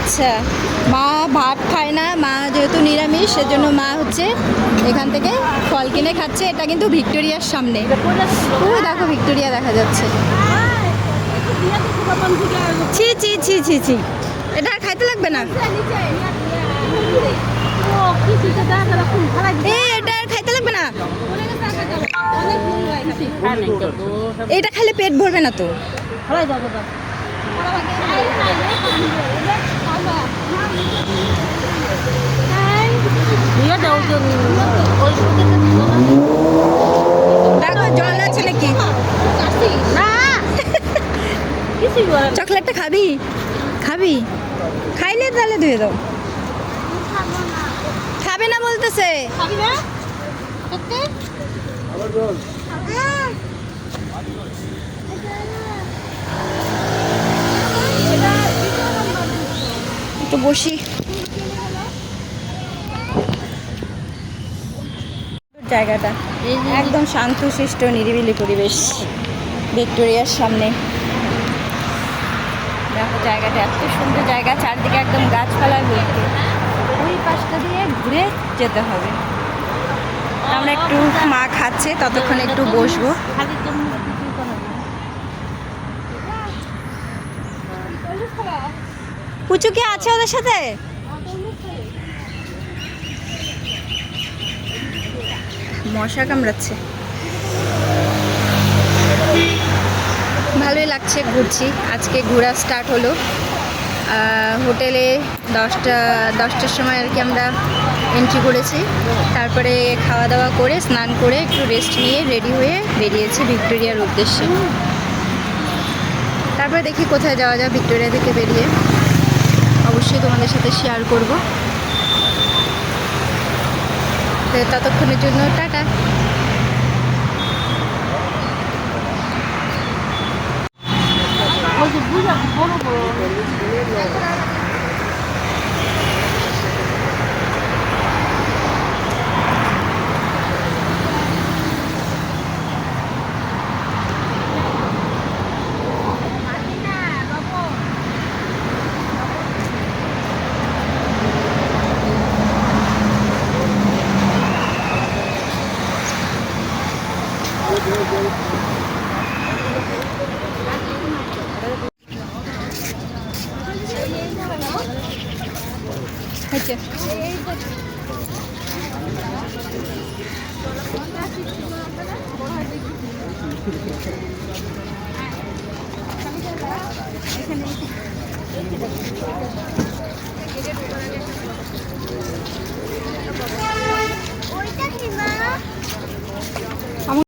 আচ্ছা, মা ভাত খায় না, মা যেহেতু নিরামিষ সেজন্য মা হচ্ছে এখান থেকে ফল কিনে খাচ্ছে। এটা কিন্তু ভিক্টোরিয়ার সামনে। ওই দেখো ভিক্টোরিয়া দেখা যাচ্ছে। ছি ছি ছি ছি ছি, এটা আর খাইতে লাগবে না। এটা আর খাইতে লাগবে না, এটা খেলে পেট ভরবে না তো। দেখো জল আছে নাকি? চকলেটটা খাবি? খাবি? খাইলে তাহলে ধুয়ে দাও। খাবে না বলতেছে। একটু বসি। জায়গাটা একদম শান্তশিষ্ট নিরিবিলি পরিবেশ ভিক্টোরিয়ার সামনে। দেখো জায়গাটা এত সুন্দর জায়গা, চারদিকে একদম গাছপালায় ভর্তি। ওই পাশটা দিয়ে ঘুরে যেতে হবে। আমরা একটু মা খাচ্ছে ততক্ষণ একটু বসবো। পুচু কি আছে ওদের সাথে? মশা কামড়াচ্ছে। ভালোই লাগছে, ঘুরছি। আজকে ঘোরা স্টার্ট হলো। হোটেলে 10টার সময় আর কি আমরা এন্ট্রি করেছি। তারপরে খাওয়া দাওয়া করে স্নান করে একটু রেস্ট নিয়ে রেডি হয়ে বেরিয়েছি ভিক্টোরিয়ার উদ্দেশ্যে। তারপরে দেখি কোথায় যাওয়া যায়। ভিক্টোরিয়া থেকে বেরিয়ে অবশ্যই তোমাদের সাথে শেয়ার করব। ততক্ষণের জন্য টাটা। এখানে